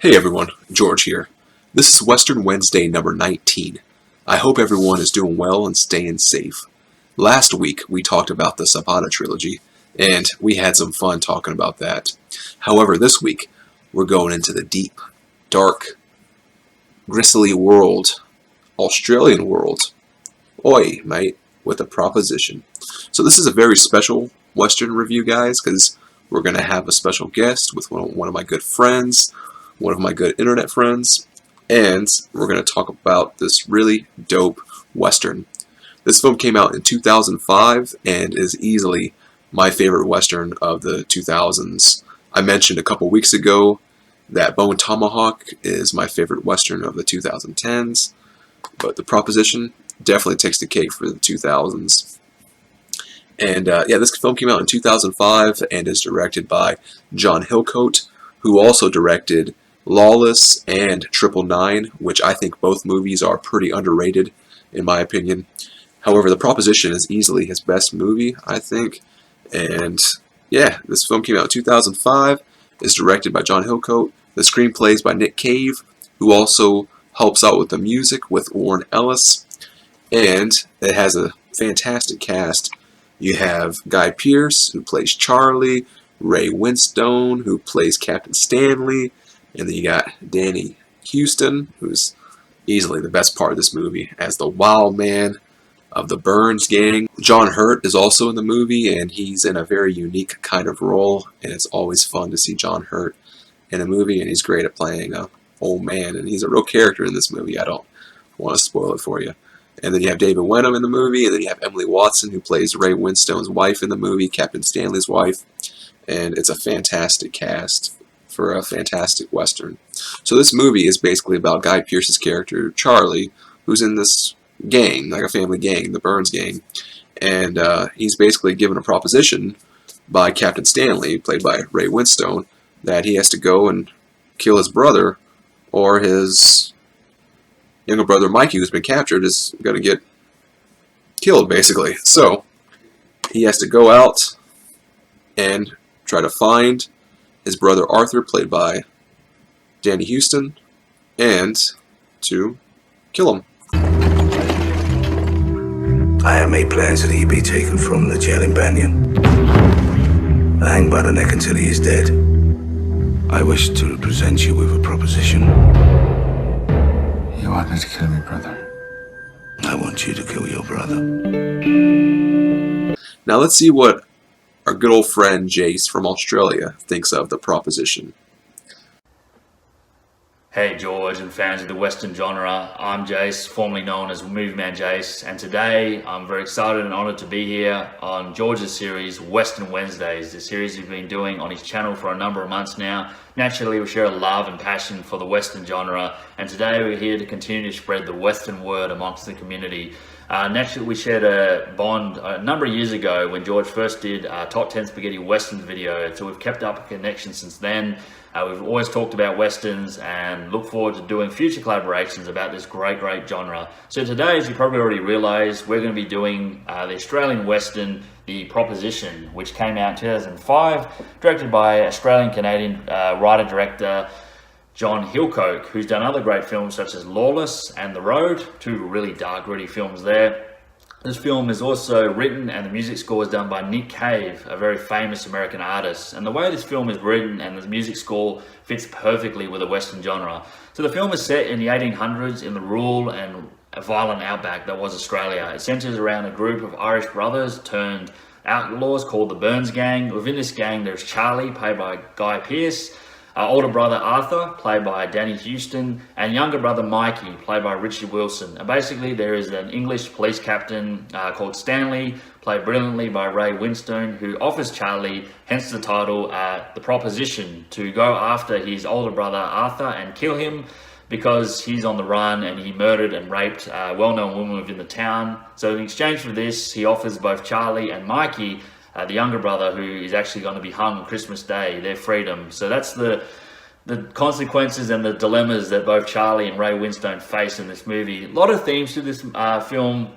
Hey everyone, George here. This is Western Wednesday number 19. I hope everyone is doing well and staying safe. Last week we talked about the Zapata trilogy, and we had some fun talking about that. However, this week we're going into the deep, dark, grisly world, Australian world. Oi, mate, with a proposition. So this is a very special Western review, guys, because we're going to have a special guest with one of my good friends, one of my good internet friends, and we're going to talk about this really dope Western. This film came out in 2005 and is easily my favorite Western of the 2000s. I mentioned a couple weeks ago that Bone Tomahawk is my favorite Western of the 2010s, but The Proposition definitely takes the cake for the 2000s. And this film came out in 2005 and is directed by John Hillcoat, who also directed Lawless and 999, which I think both movies are pretty underrated, in my opinion. However, The Proposition is easily his best movie, I think. And yeah, this film came out in 2005, is directed by John Hillcoat. The screenplay is by Nick Cave, who also helps out with the music with Warren Ellis. And it has a fantastic cast. You have Guy Pearce, who plays Charlie, Ray Winstone, who plays Captain Stanley, and then you got Danny Huston, who's easily the best part of this movie, as the wild man of the Burns gang. John Hurt is also in the movie, and he's in a very unique kind of role, and it's always fun to see John Hurt in a movie, and he's great at playing an old man, and he's a real character in this movie. I don't want to spoil it for you. And then you have David Wenham in the movie, and then you have Emily Watson, who plays Ray Winstone's wife in the movie, Captain Stanley's wife, and it's a fantastic cast for a fantastic Western. So this movie is basically about Guy Pearce's character, Charlie, who's in this gang, like a family gang, the Burns gang, and he's basically given a proposition by Captain Stanley, played by Ray Winstone, that he has to go and kill his brother, or his younger brother Mikey, who's been captured, is going to get killed, basically. So he has to go out and try to find his brother Arthur, played by Danny Huston, and to kill him. I have made plans that he be taken from the jail in Banyan. Hang by the neck until he is dead. I wish to present you with a proposition. You want me to kill me, brother? I want you to kill your brother. Now let's see what our good old friend Jase from Australia thinks of The Proposition. Hey George and fans of the Western genre, I'm Jase, formerly known as Moveman Jase, and today I'm very excited and honoured to be here on George's series, Western Wednesdays, the series he's been doing on his channel for a number of months now. Naturally, we share a love and passion for the Western genre, and today we're here to continue to spread the Western word amongst the community. Naturally, we shared a bond a number of years ago when George first did Top 10 Spaghetti Westerns video, so we've kept up a connection since then. We've always talked about Westerns and look forward to doing future collaborations about this great genre. So today, as you probably already realised, we're going to be doing the Australian Western, The Proposition, which came out in 2005, directed by Australian-Canadian writer-director John Hillcoat, who's done other great films such as Lawless and The Road, two really dark, gritty films there. This film is also written and the music score is done by Nick Cave, a very famous American artist. And the way this film is written and the music score fits perfectly with the Western genre. So the film is set in the 1800s in the rural and violent outback that was Australia. It centers around a group of Irish brothers turned outlaws called the Burns gang. Within this gang there's Charlie, played by Guy Pearce, older brother Arthur, played by Danny Huston, and younger brother Mikey, played by Richard Wilson. And basically there is an English police captain called Stanley, played brilliantly by Ray Winstone, who offers Charlie, hence the title, The Proposition, to go after his older brother Arthur and kill him because he's on the run and he murdered and raped a well-known woman within the town. So in exchange for this, he offers both Charlie and Mikey, the younger brother, who is actually going to be hung on Christmas Day, their freedom. So that's the consequences and the dilemmas that both Charlie and Ray Winstone face in this movie. A lot of themes to this film.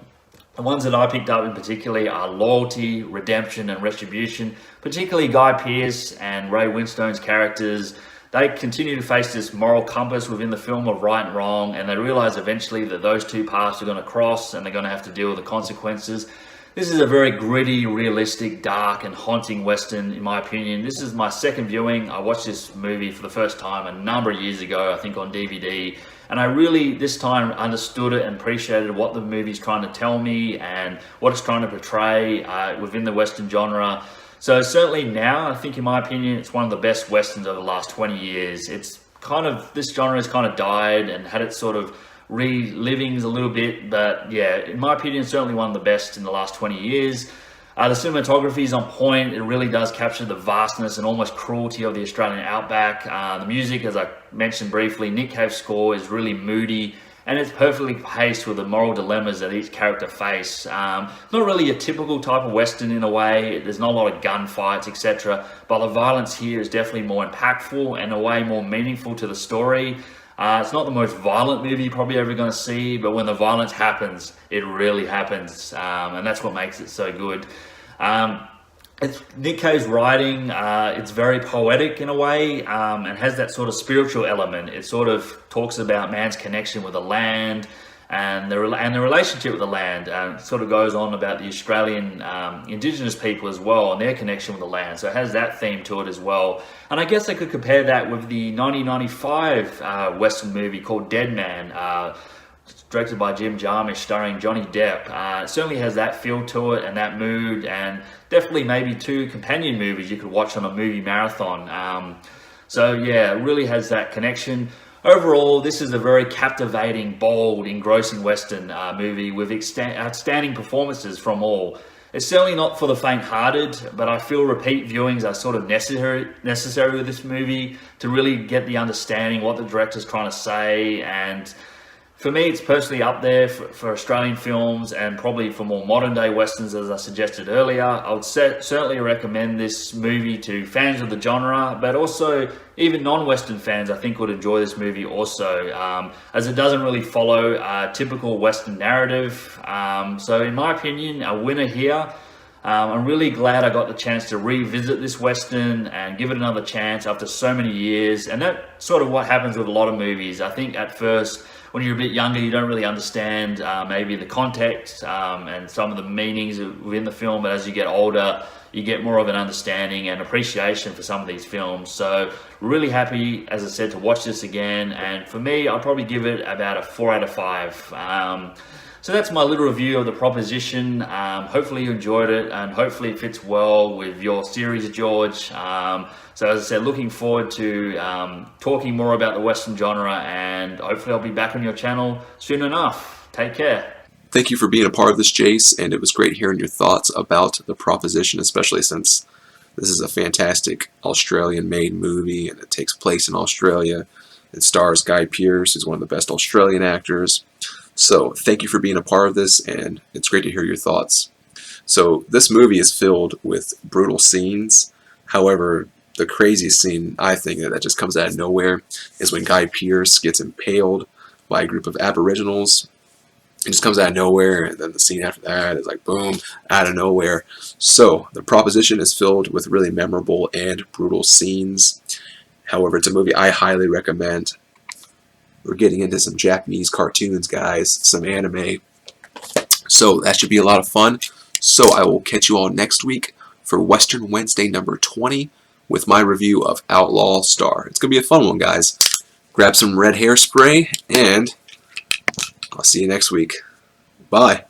The ones that I picked up in particular are loyalty, redemption, and retribution. Particularly Guy Pearce and Ray Winstone's characters they continue to face this moral compass within the film of right and wrong, and they realize eventually that those two paths are going to cross and they're going to have to deal with the consequences. This is a very gritty, realistic, dark, and haunting Western, in my opinion. This is my second viewing. I watched this movie for the first time a number of years ago, I think on DVD, and I really, this time, understood it and appreciated what the movie's trying to tell me and what it's trying to portray within the Western genre. So certainly now, I think in my opinion, it's one of the best Westerns of the last 20 years. It's kind of, this genre has kind of died and had its sort of relivings a little bit, but yeah, in my opinion, certainly one of the best in the last 20 years. The cinematography is on point. It really does capture the vastness and almost cruelty of the Australian outback. The music, as I mentioned briefly, Nick Cave's score is really moody, and it's perfectly paced with the moral dilemmas that each character face. Not really a typical type of Western in a way. There's not a lot of gunfights, etc. But the violence here is definitely more impactful and in a way more meaningful to the story. It's not the most violent movie you're probably ever going to see, but when the violence happens, it really happens. And that's what makes it so good. It's Nick Cave's writing, it's very poetic in a way, and has that sort of spiritual element. It sort of talks about man's connection with the land and the relationship with the land. It sort of goes on about the Australian Indigenous people as well and their connection with the land. So it has that theme to it as well. And I guess I could compare that with the 1995 Western movie called Dead Man, directed by Jim Jarmusch, starring Johnny Depp. It certainly has that feel to it and that mood, and definitely maybe two companion movies you could watch on a movie marathon. So yeah, it really has that connection. Overall, this is a very captivating, bold, engrossing Western movie with outstanding performances from all. It's certainly not for the faint-hearted, but I feel repeat viewings are sort of necessary with this movie to really get the understanding what the director's trying to say. And for me, it's personally up there for Australian films and probably for more modern day Westerns, as I suggested earlier. I would certainly recommend this movie to fans of the genre, but also even non-Western fans I think would enjoy this movie also, as it doesn't really follow a typical Western narrative. So in my opinion, a winner here. I'm really glad I got the chance to revisit this Western and give it another chance after so many years. And that's sort of what happens with a lot of movies. I think at first, when you're a bit younger, you don't really understand maybe the context and some of the meanings within the film, but as you get older, you get more of an understanding and appreciation for some of these films. So really happy, as I said, to watch this again. And for me, I'll probably give it about a 4 out of 5. So that's my little review of The Proposition. Hopefully you enjoyed it, and hopefully it fits well with your series, George. So as I said, looking forward to talking more about the Western genre, and hopefully I'll be back on your channel soon enough. Take care. Thank you for being a part of this, Jase, and it was great hearing your thoughts about The Proposition, especially since this is a fantastic Australian-made movie, and it takes place in Australia. It stars Guy Pearce, who's one of the best Australian actors. So thank you for being a part of this, and it's great to hear your thoughts. So this movie is filled with brutal scenes. However, the craziest scene, I think, that just comes out of nowhere is when Guy Pearce gets impaled by a group of Aboriginals. It just comes out of nowhere, and then the scene after that is like boom, out of nowhere. So The Proposition is filled with really memorable and brutal scenes. However, it's a movie I highly recommend. We're getting into some Japanese cartoons, guys, some anime. So that should be a lot of fun. So I will catch you all next week for Western Wednesday number 20 with my review of Outlaw Star. It's going to be a fun one, guys. Grab some red hairspray, and I'll see you next week. Bye.